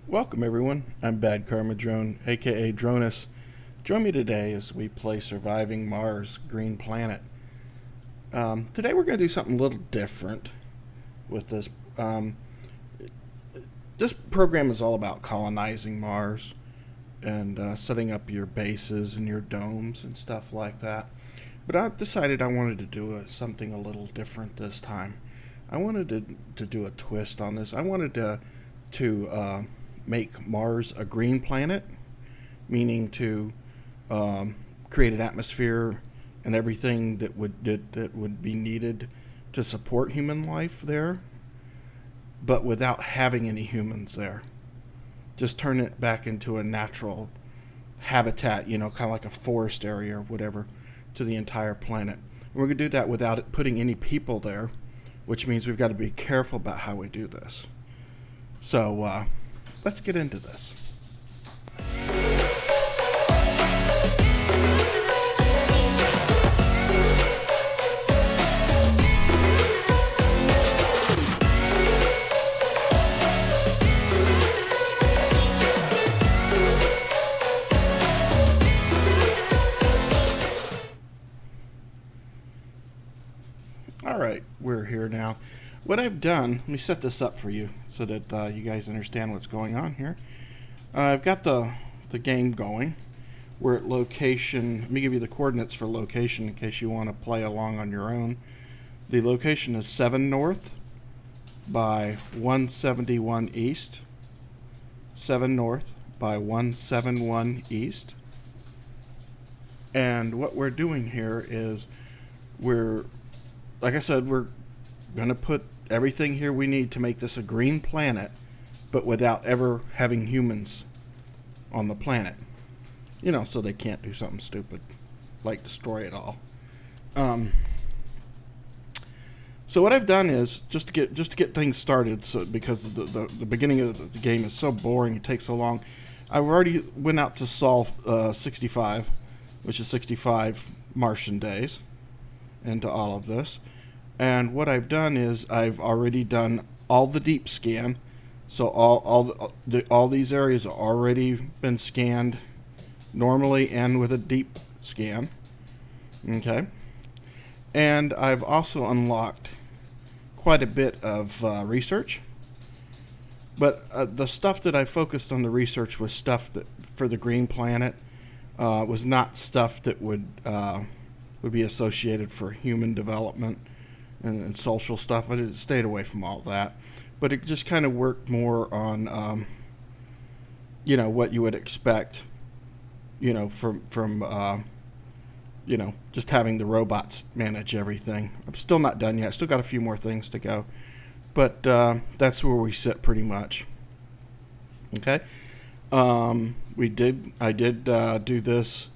Welcome everyone, I'm Bad Karma Drone, aka Dronus. Join me today as we play Surviving Mars Green Planet. Today we're going to do something a little different with this. This program is all about colonizing Mars and setting up your bases and your domes and stuff like that. But I decided I wanted to do something a little different this time. I wanted to do a twist on this. I wanted to make Mars a green planet, meaning to create an atmosphere and everything that would be needed to support human life there, but without having any humans there. Just turn it back into a natural habitat, kind of like a forest area or whatever, to the entire planet. And we're going to do that without it putting any people there, which means we've got to be careful about how we do this. So, let's get into this. Alright, we're here now. What I've done, let me set this up for you so that you guys understand what's going on here. I've got the game going. We're at location, let me give you the coordinates for location in case you want to play along on your own. The location is 7 north by 171 east. 7 north by 171 east. And what we're doing here is like I said, we're going to put everything here we need to make this a green planet, but without ever having humans on the planet. So they can't do something stupid like destroy it all. So what I've done is just to get things started, so because the beginning of the game is so boring, it takes so long. I already went out to solve 65, which is 65 Martian days, into all of this. And what I've done is I've already done all the deep scan. So all these areas have already been scanned normally and with a deep scan. Okay. And I've also unlocked quite a bit of research. But the stuff that I focused on the research was stuff that for the green planet was not stuff that would be associated for human development and social stuff. I stayed away from all that, but it just kind of worked more on, what you would expect, from just having the robots manage everything. I'm still not done yet. Still got a few more things to go, but that's where we sit pretty much. Okay, I did do this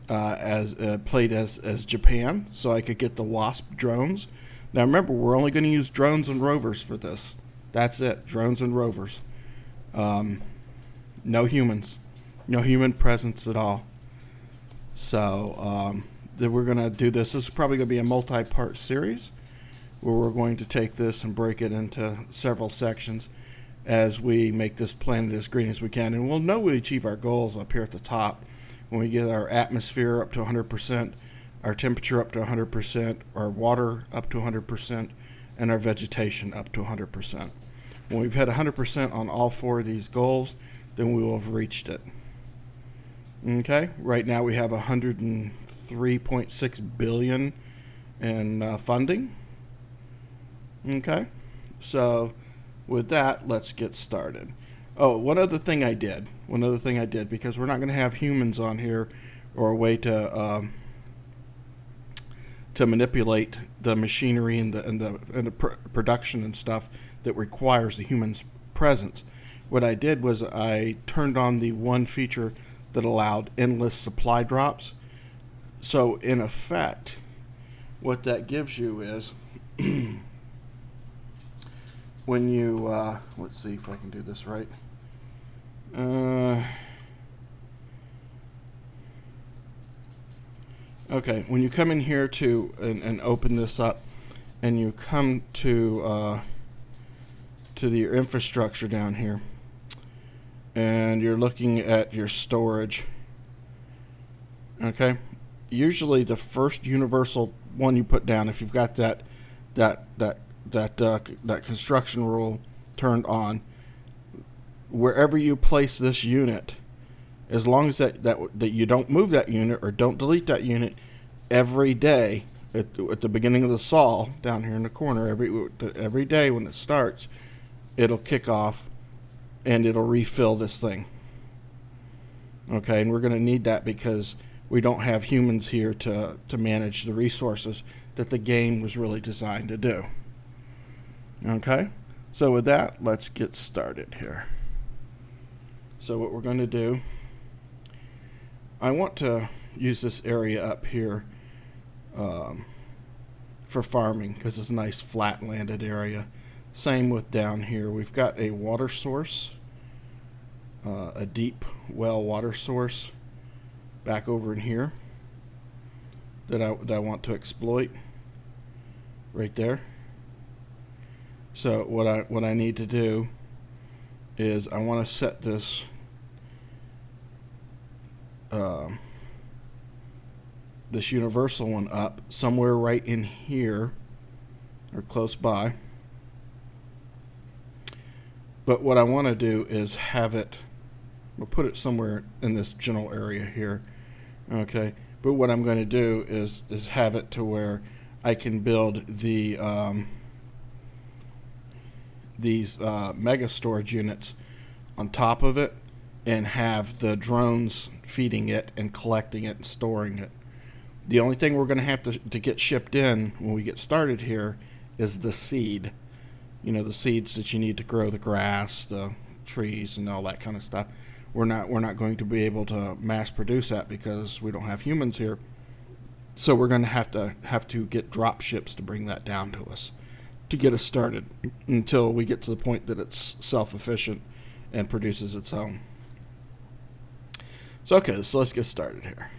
played as Japan, so I could get the Wasp drones. Now remember, we're only going to use drones and rovers for this. That's it, drones and rovers. No humans. No human presence at all. So then we're going to do this. This is probably going to be a multi-part series where we're going to take this and break it into several sections as we make this planet as green as we can. And we'll know we achieve our goals up here at the top when we get our atmosphere up to 100%, our temperature up to 100%, our water up to 100%, and our vegetation up to 100%. When we've had 100% on all four of these goals, then we will have reached it. Okay, right now we have 103.6 billion in funding. Okay, so with that, let's get started. Oh, one other thing I did, because we're not going to have humans on here or a way to manipulate the machinery and the production and stuff that requires the human's presence. What I did was I turned on the one feature that allowed endless supply drops. So in effect, what that gives you is when you let's see if I can do this right. Okay, when you come in here and open this up, and you come to your infrastructure down here, and you're looking at your storage. Okay, usually the first universal one you put down, if you've got that construction rule turned on, wherever you place this unit, as long as that you don't move that unit or don't delete that unit every day at the beginning of the sol down here in the corner, every day when it starts, it'll kick off and it'll refill this thing. Okay, and we're going to need that because we don't have humans here to manage the resources that the game was really designed to do. Okay, so with that, let's get started here. So what we're going to do, I want to use this area up here for farming because it's a nice flat landed area. Same with down here. We've got a water source, a deep well water source back over in here that I want to exploit right there. So what I need to do is I want to set this this universal one up somewhere right in here or close by. But what I want to do is have it, we'll put it somewhere in this general area here. Okay, but what I'm going to do is have it to where I can build the these mega storage units on top of it and have the drones feeding it and collecting it and storing it. The only thing we're going to have to get shipped in when we get started here is the seed. You know, the seeds that you need to grow the grass, the trees, and all that kind of stuff. We're not going to be able to mass produce that because we don't have humans here. So we're going to have to get drop ships to bring that down to us to get us started until we get to the point that it's self-efficient and produces its own. So okay, so let's get started here.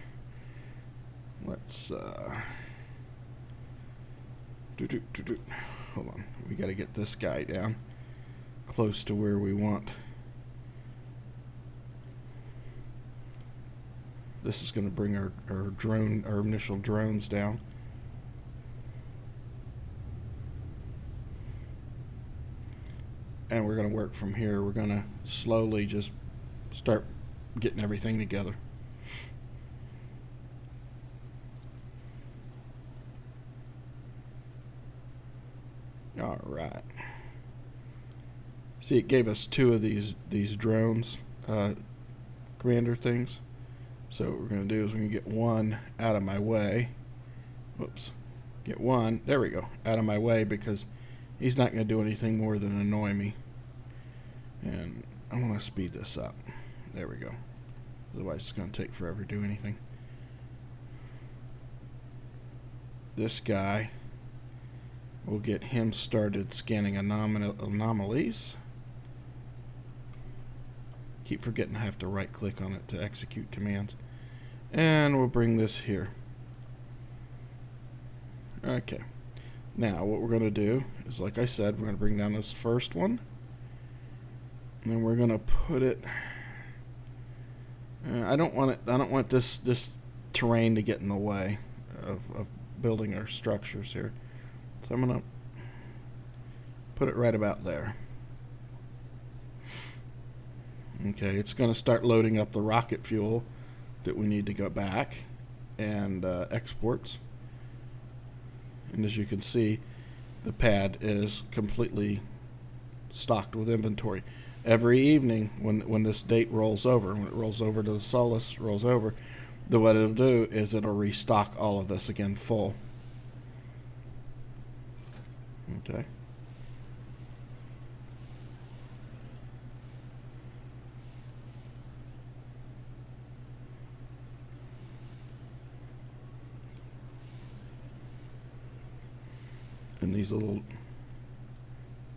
Let's hold on. We got to get this guy down close to where we want. This is going to bring our initial drones down. And we're going to work from here. We're going to slowly just start getting everything together. All right. See, it gave us 2 of these drones, commander things. So what we're going to do is we're going to get one out of my way. Whoops. Get one. There we go. Out of my way because he's not going to do anything more than annoy me. And I want to speed this up. There we go. Otherwise it's going to take forever to do anything. This guy, we'll get him started scanning anomalies. Keep forgetting I have to right click on it to execute commands. And we'll bring this here. Okay. Now what we're going to do is, like I said, we're going to bring down this first one. And then we're going to put it, I don't want this terrain to get in the way of building our structures here. So I'm going to put it right about there. Okay, it's going to start loading up the rocket fuel that we need to go back and exports. And as you can see, the pad is completely stocked with inventory. Every evening when this date rolls over, when it rolls over to the Solus, rolls over, what it'll do is it'll restock all of this again full. Okay. And these little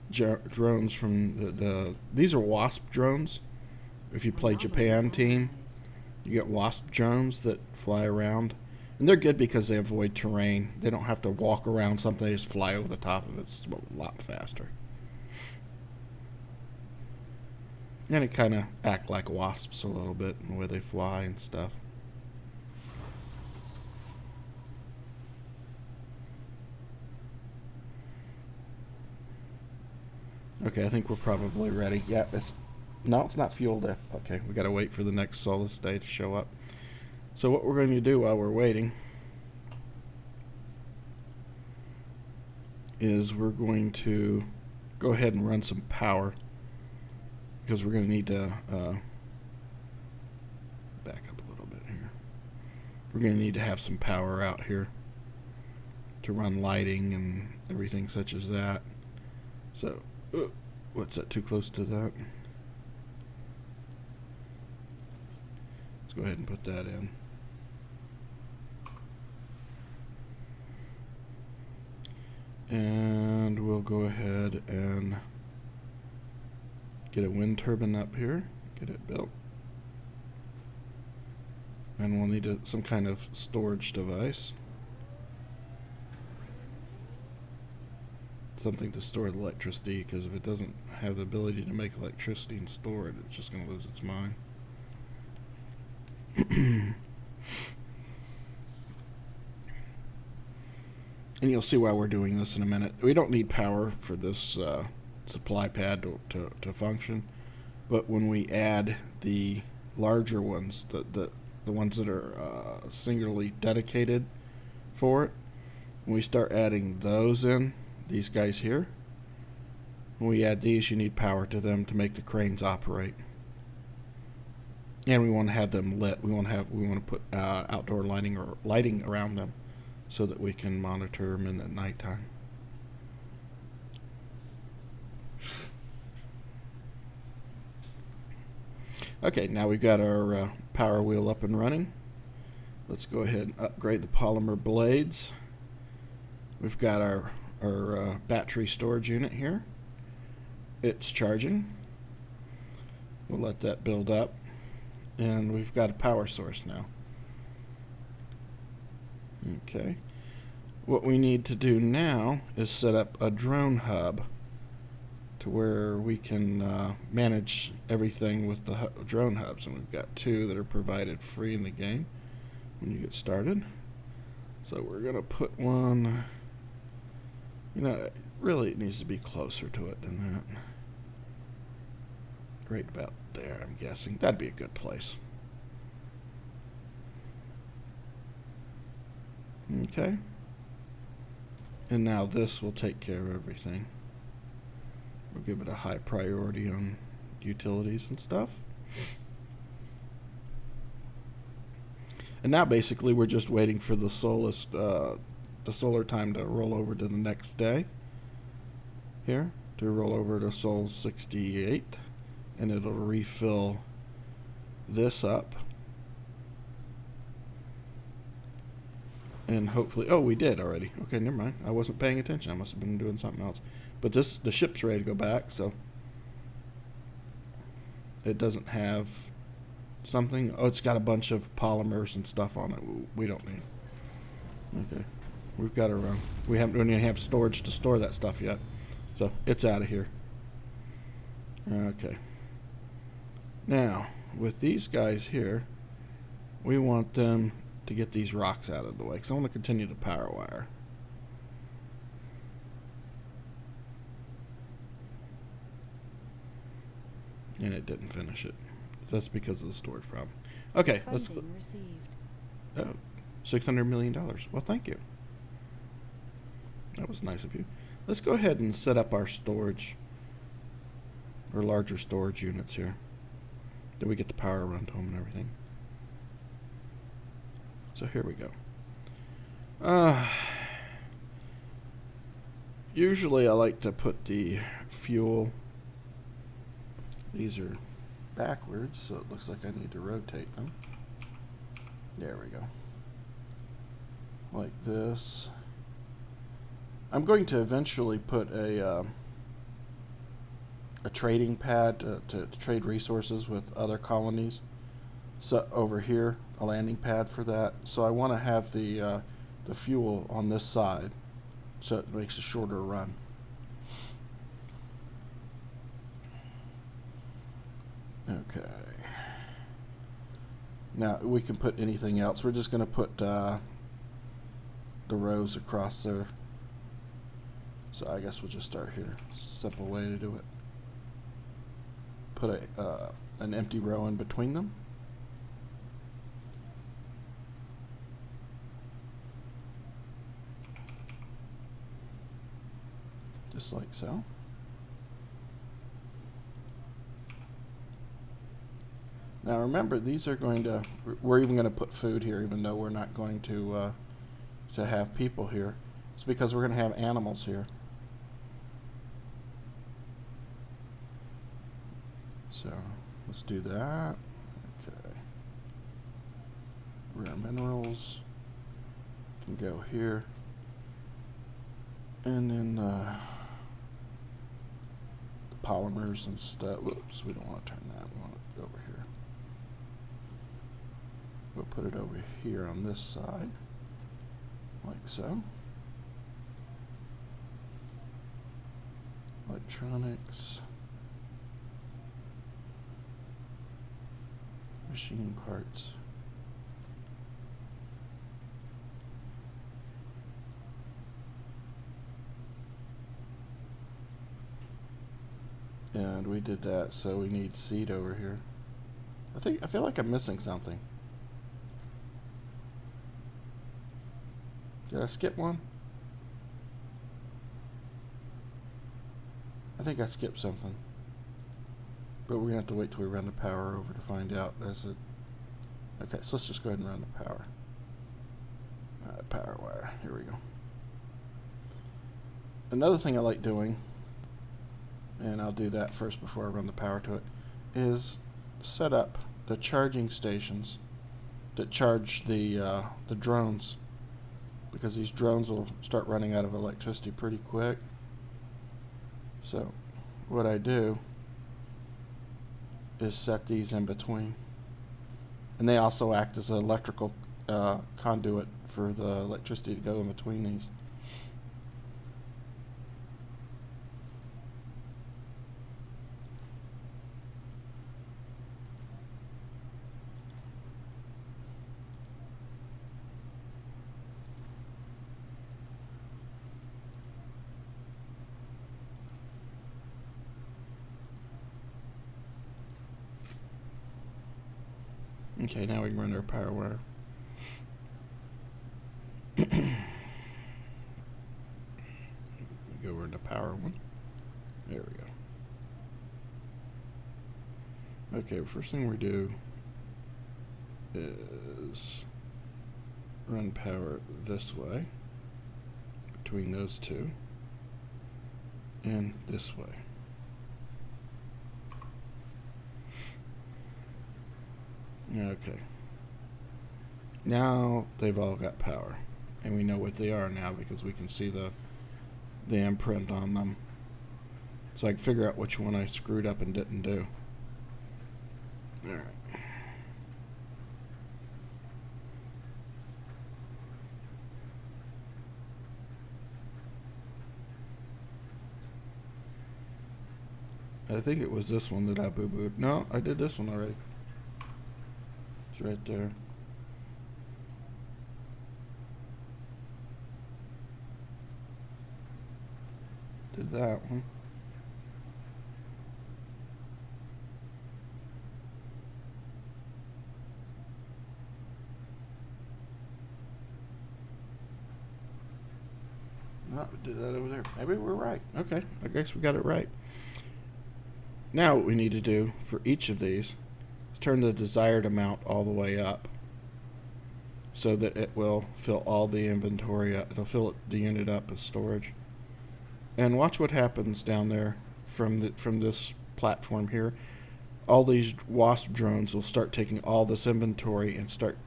drones from these are Wasp drones. If you play Japan team, you get Wasp drones that fly around, and they're good because they avoid terrain. They don't have to walk around something; they just fly over the top of it. It's a lot faster. And it kind of act like wasps a little bit in the way they fly and stuff. Okay, I think we're probably ready. Yeah, no, it's not fueled up. Okay, we got to wait for the next Solus day to show up. So what we're going to do while we're waiting is we're going to go ahead and run some power, because we're going to need to back up a little bit here. We're going to need to have some power out here to run lighting and everything such as that. So, what's that, too close to that? Let's go ahead and put that in. And we'll go ahead and get a wind turbine up here, get it built. And we'll need some kind of storage device. Something to store the electricity, because if it doesn't have the ability to make electricity and store it, it's just going to lose its mind. And you'll see why we're doing this in a minute. We don't need power for this supply pad to function, but when we add the larger ones, the ones that are singularly dedicated for it, when we start adding those in, these guys here, when we add these, you need power to them to make the cranes operate. And we want to have them lit. We want to put outdoor lighting or lighting around them, so that we can monitor them in the nighttime. Okay, now we've got our power wheel up and running. Let's go ahead and upgrade the polymer blades. We've got our battery storage unit here. It's charging. We'll let that build up. And we've got a power source now. Okay. What we need to do now is set up a drone hub to where we can manage everything with the drone hubs. And we've got 2 that are provided free in the game when you get started. So we're going to put one, really it needs to be closer to it than that. Right about there, I'm guessing. That'd be a good place. Okay. And now this will take care of everything. We'll give it a high priority on utilities and stuff. And now basically we're just waiting for the solar time to roll over to the next day. Here, to roll over to Sol 68. And it'll refill this up. And hopefully, oh, we did already. Okay, never mind. I wasn't paying attention. I must have been doing something else. But the ship's ready to go back, so it doesn't have something. Oh, it's got a bunch of polymers and stuff on it we don't need. Okay, we've got to run. We don't even have storage to store that stuff yet, so it's out of here. Okay. Now, with these guys here, we want them to get these rocks out of the way, because I want to continue the power wire. And it didn't finish it. That's because of the storage problem. Okay, let's go. Oh, $600 million. Well, thank you. That was nice of you. Let's go ahead and set up our storage, or larger storage units here. Then we get the power run to them and everything. So here we go. Usually I like to put the fuel, these are backwards, so it looks like I need to rotate them. There we go. Like this. I'm going to eventually put a trading pad to trade resources with other colonies. So over here, a landing pad for that. So I want to have the fuel on this side, so it makes a shorter run. Okay. Now we can put anything else. We're just going to put the rows across there. So I guess we'll just start here. Simple way to do it. Put an empty row in between them. Just like so. Now remember, these are going to, we're even going to put food here, even though we're not going to have people here. It's because we're going to have animals here. So let's do that. Okay. Rare minerals can go here. And then the polymers and stuff. Whoops, we don't want to turn that. We want it over here. We'll put it over here on this side, like so. Electronics. Machine parts. And we did that, so we need seed over here. I feel like I'm missing something. Did I skip one? I think I skipped something. But we're gonna have to wait till we run the power over to find out. Okay, so let's just go ahead and run the power. Power wire, here we go. Another thing I like doing, and I'll do that first before I run the power to it, is set up the charging stations that charge the drones, because these drones will start running out of electricity pretty quick. So what I do is set these in between, and they also act as an electrical conduit for the electricity to go in between these. Okay, now we can run our power wire. Go over to power one. There we go. Okay, first thing we do is run power this way, between those two, and this way. Okay. Now they've all got power, and we know what they are now because we can see the imprint on them. So I can figure out which one I screwed up and didn't do. All right. I think it was this one that I boo-booed. No, I did this one already. It's right there. Did that one. No, we did that over there. Maybe we're right. Okay, I guess we got it right. Now what we need to do for each of these is turn the desired amount all the way up so that it will fill all the inventory up. It'll fill the unit up as storage. And watch what happens down there from this platform here. All these wasp drones will start taking all this inventory and start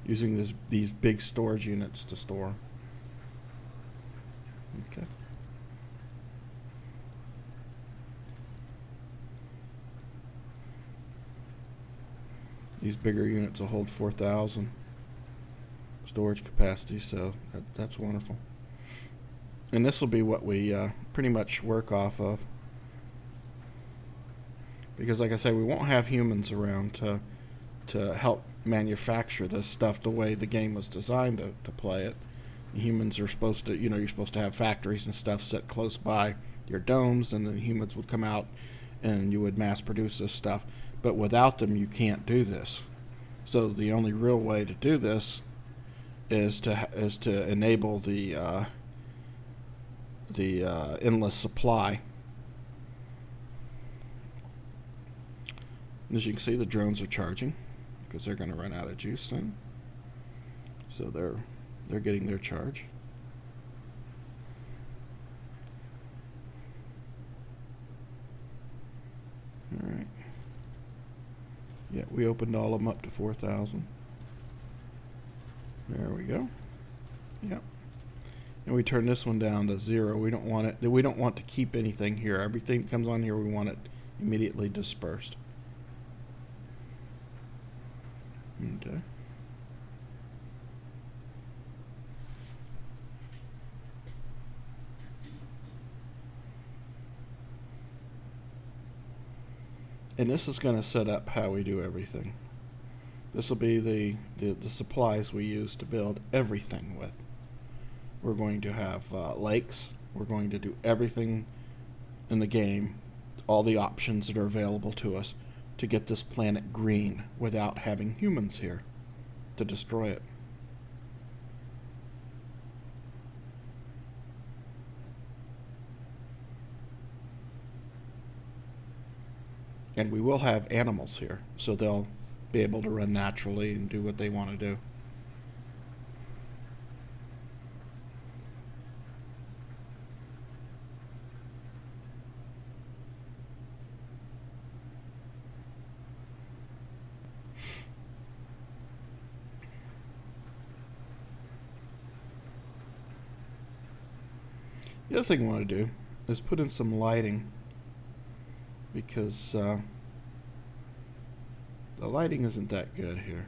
using these big storage units to store. Okay. These bigger units will hold 4,000 storage capacity, so that's wonderful. And this will be what we pretty much work off of. because, like I say, we won't have humans around to help manufacture this stuff the way the game was designed to play it. Humans are supposed to, you're supposed to have factories and stuff set close by your domes, and then humans would come out and you would mass produce this stuff. But without them, you can't do this. So the only real way to do this is to enable the endless supply. As you can see, the drones are charging because they're going to run out of juice soon. So they're getting their charge. All right. Yeah, we opened all of them up to 4,000. There we go. Yep. And we turn this one down to 0. We don't want it. We don't want to keep anything here. Everything that comes on here, we want it immediately dispersed. Okay. And this is going to set up how we do everything. This will be the supplies we use to build everything with. We're going to have lakes. We're going to do everything in the game, all the options that are available to us to get this planet green without having humans here to destroy it. And we will have animals here, so they'll be able to run naturally and do what they want to do. The other thing I want to do is put in some lighting, because the lighting isn't that good here.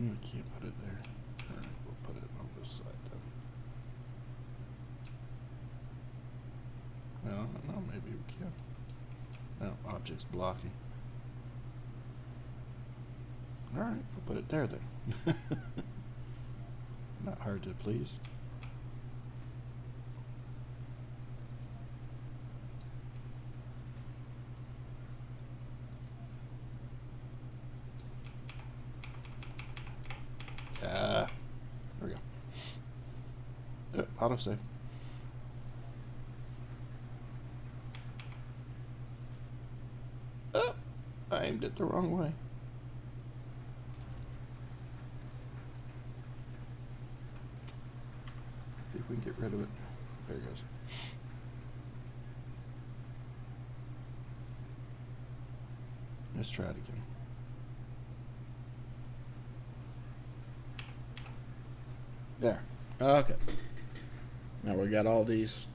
I can't put it there. All right, we'll put it on this side then. Well, no, maybe we can. No, object's blocking. All right, we'll put it there then. Not hard to please. There we go. Yep, autosave. Oh, I aimed it the wrong way. See if we can get rid of it. There it goes. Let's try it again. There. Okay. Now we got all these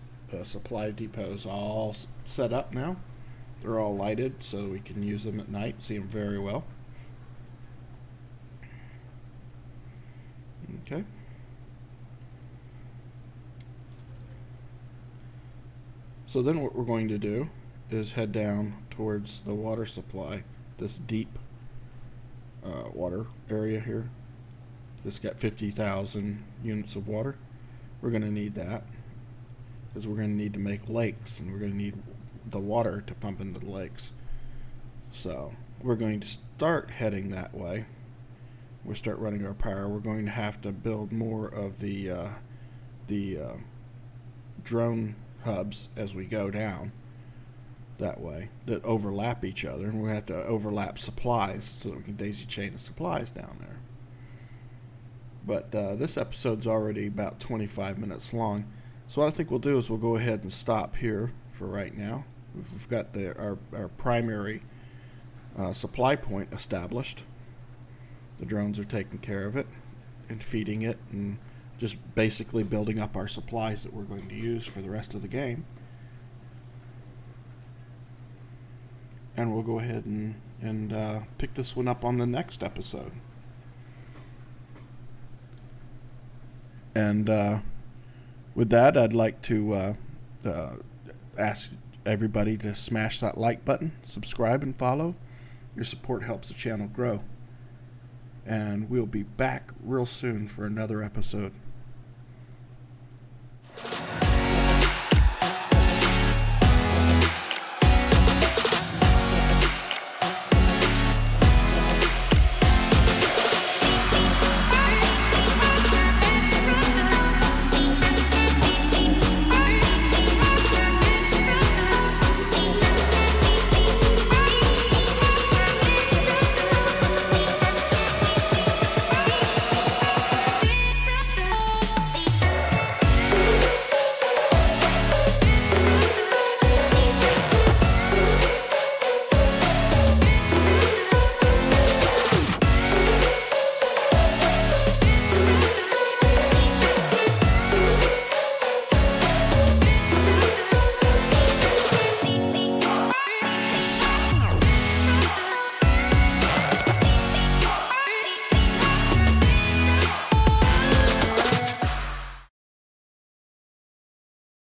supply depots all set up now. They're all lighted so we can use them at night, see them very well. Okay. So then what we're going to do is head down towards the water supply, this deep water area here. This got 50,000 units of water. We're going to need that because we're going to need to make lakes, and we're going to need the water to pump into the lakes. So we're going to start heading that way. We'll start running our power. We're going to have to build more of the drone hubs as we go down that way that overlap each other, and we have to overlap supplies so that we can daisy chain the supplies down there. But this episode's already about 25 minutes long, So what I think we'll do is we'll go ahead and stop here for right now. We've got our primary supply point established. The drones are taking care of it and feeding it and just basically building up our supplies that we're going to use for the rest of the game. And we'll go ahead and pick this one up on the next episode. And with that, I'd like to ask everybody to smash that like button, subscribe, and follow. Your support helps the channel grow. And we'll be back real soon for another episode.